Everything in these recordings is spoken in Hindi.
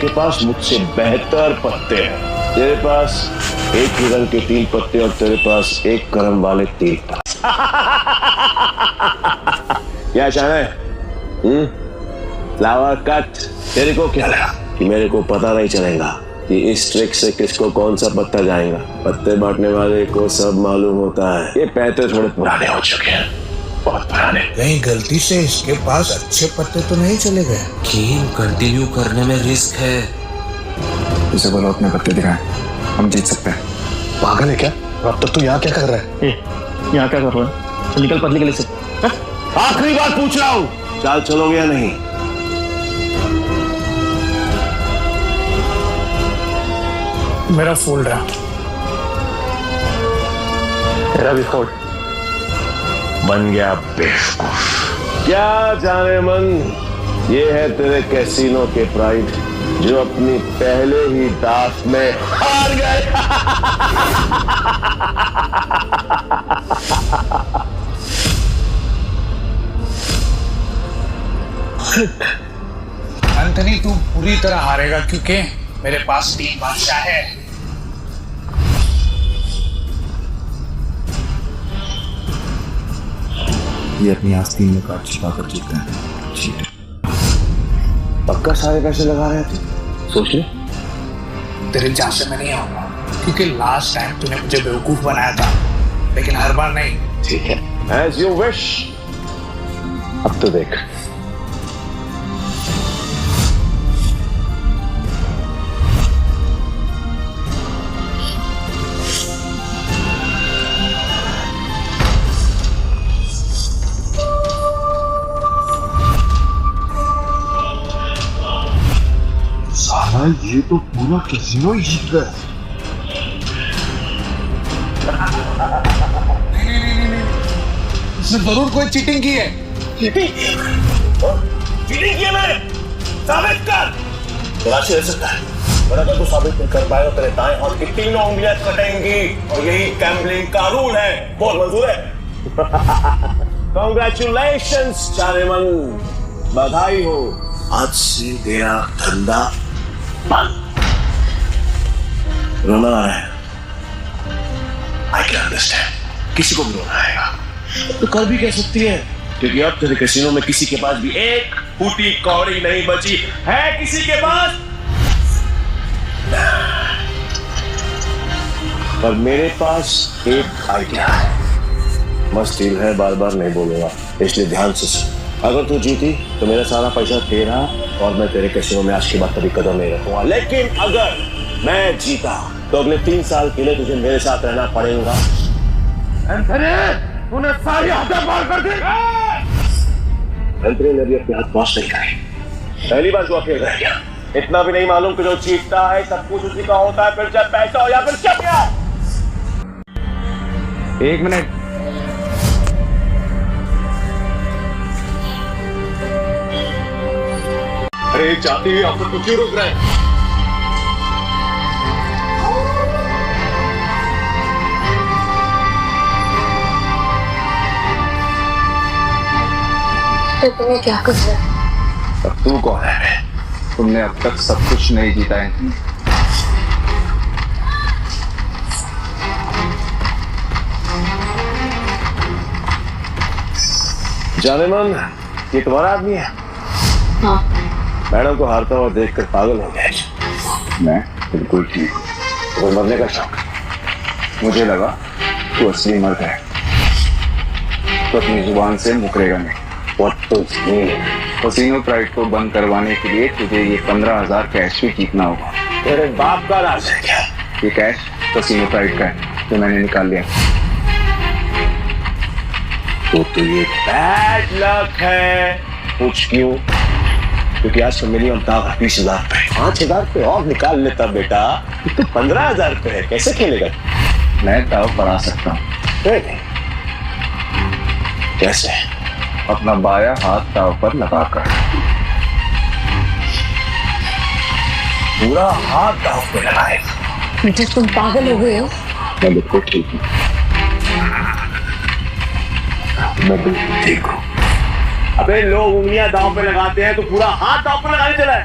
के पास मुझसे बेहतर पत्ते हैं। तेरे पास एक ही रंग के 3 पत्ते और तेरे पास एक कर्म वाले 3 पत्ते। क्या चाहे? Flower cut. तेरे को क्या लगा कि मेरे को पता नहीं चलेगा कि इस ट्रिक से किसको कौन सा पत्ता जाएगा? पत्ते बांटने वाले को सब मालूम होता है। ये पैसे थोड़े पुराने हो चुके हैं, बहुत पुराने। कहीं गलती से इसके पास अच्छे पत्ते तो नहीं चले गए? गेम कंटिन्यू करने में रिस्क है। इसे बोलो अपने पत्ते दिखाएं, हम जीत सकते हैं। पागल है क्या? अब तक तू यहाँ क्या कर रहा है? यहाँ क्या कर रहा है? निकल पतली गली से। आखिरी बार पूछ रहा हूँ, चाल चलोगे या नहीं? मेरा फोल्ड रहा, तेरा भी फोल्ड। बन गया बेवकूफ। क्या जाने मन, ये है तेरे कैसीनो के प्राइड जो अपनी पहले ही दांव में हार गए। एंथनी तू पूरी तरह हारेगा क्योंकि मेरे पास 3 बादशाह है। ये अपनी आस्तीन में कार्ड छिपाकर जीतते हैं। चीट। पक्का सारे पैसे लगा रहे थे? सोच ले। तेरे चाह से मैं नहीं आऊंगा क्योंकि लास्ट टाइम तूने मुझे बेवकूफ बनाया था, लेकिन हर बार नहीं। ठीक है, एज यू विश। अब तो देख। ये तो पूरा कैसीनो ही जीत गया। नहीं, इसने जरूर कोई चीटिंग की है। चीटिंग की है मैंने? साबित कर। तलाशी रह सकता है, पर अगर तू साबित नहीं कर पाएगा तेरे दाएं हाथ की 3 उंगलियां कटेंगी और यही गैम्बलिंग का रूल है। बोल, मंजूर है? कांग्रेचुलेशंस चारेमन, बधाई हो। आज से तेरा धंधा रोना आ रहा है। I can understand। किसी को भी रोना आएगा तो कर भी कह सकती है, क्योंकि अब तेरे कैसीनो में किसी के पास भी एक फूटी कौड़ी नहीं बची है। किसी के पास? पर मेरे पास एक आइडिया है। मस्त डील है, बार बार नहीं बोलूंगा, इसलिए ध्यान से सुन। अगर तू जीती तो मेरा सारा पैसा तेरा और मैं तेरे कैसीनो में आज के बाद कभी कदम नहीं रखूंगा। लेकिन अगर मैं जीता तो अगले 3 साल के लिए तुझे मेरे साथ रहना पड़ेगा। एंथनी, तूने सारी हदें पार कर दी। एंथनी ने भी अपने हाथ वॉश नहीं करे। पहली बार जो अकेला रह गया। इतना भी नहीं मालूम कि जो जीतता है सब कुछ उसी का होता है, फिर चाहे पैसा हो या फिर क्या क्या। 1 मिनट। अरे जाते हुए आप तो क्यों रुक रहे हैं? तो तुम्हें क्या कर रहा है? अब तू कौन है? तुमने अब तक सब कुछ नहीं जीता है। जाने मन, ये तुम्हारा आदमी है? हाँ। मैडम को हारता हुआ देखकर पागल हो गए। मैं बिल्कुल ठीक हूँ। तो मरने का शौक? मुझे लगा तू असली मर्द है तो अपनी जुबान से मुकरेगा नहीं। What to mean? Casino pride को बंद करवाने के लिए तुझे ये 15,000 कैश भी जीतना होगा। तेरे बाप का राज है क्या? ये कैश कैसीनो प्राइड का है तो मैंने निकाल लिया। तो ये बैड लक है। पूछ क्यों? क्योंकि आज का मिनिमम दाव 20,000 पे, 5,000 पे और निकाल लेता बेटा। तो 15,000 पे है, कैसे खेलेगा? मैं दाव बढ़ा सकता हूँ। कैसे? अपना बाया हाथ दाव पर लगाकर। पूरा हाथ दाव पे लगाएगा? बेटा तुम पागल हो गए हो? मैं बिल्कुल ठीक हूँ। मैं बिल्कुल ठीक हूँ। अबे लोग उंगलियां दांव पे लगाते हैं तो पूरा हाथ दांव पे लगाने चला है।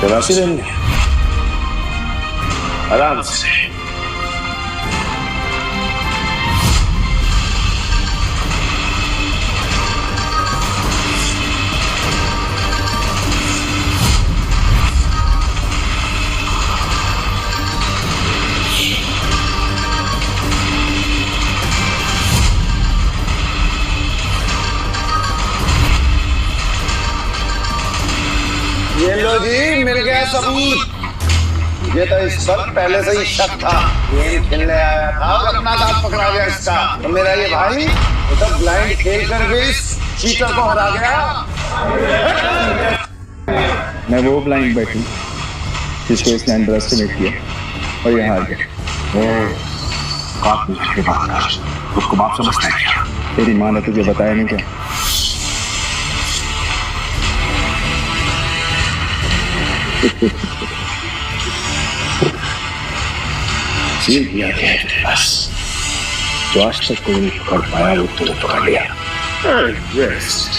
तलाशी रहेंगे आराम से। ये लो जी, मिल गया सबूत। ये तो इस पर पहले से ही शक था। गेम खेलने आया था और अपना दांत पकड़ा गया इसका। तो मेरा ये भाई ये तो ब्लाइंड खेल कर भी इस चीटर को हरा गया। मैं वो ब्लाइंड बैठी जिसको इसने अंडर एस्टिमेट किया और ये हार गया। उसको बाप समझता है क्या? तेरी माँ ने तुझे बताया नहीं क्या? सील किया गया है तेरे पास, जो आज तक कोई नहीं पकड़ पाया वो तूने पकड़ लिया। Rest.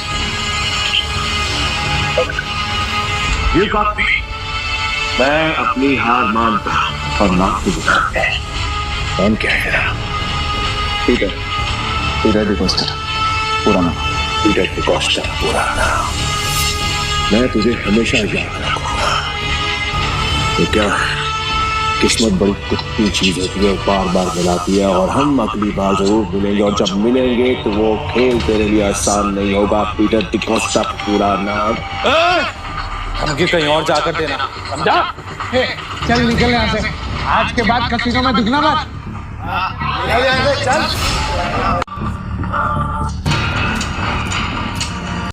You got me. मैं अपनी हार मानता और ना तुझे करता है। कौन क्या है तेरा? पीटर डिकोस्टा, पूरा नाम। पीटर डिकोस्टा पूरा नाम। मैं तुझे हमेशा याद रखूंगा। तो क्या किस्मत बड़ी कुत्ती चीज होती है, बार बार मिलाती है और हम अगली बार जरूर मिलेंगे और जब मिलेंगे तो वो खेल तेरे लिए आसान नहीं होगा। पीटर डिकोस्टा पूरा नाम। हमके कहीं और जाकर देना, समझा? चल निकल यहाँ से। आज के बाद कसीनो में दिखना मत। चल।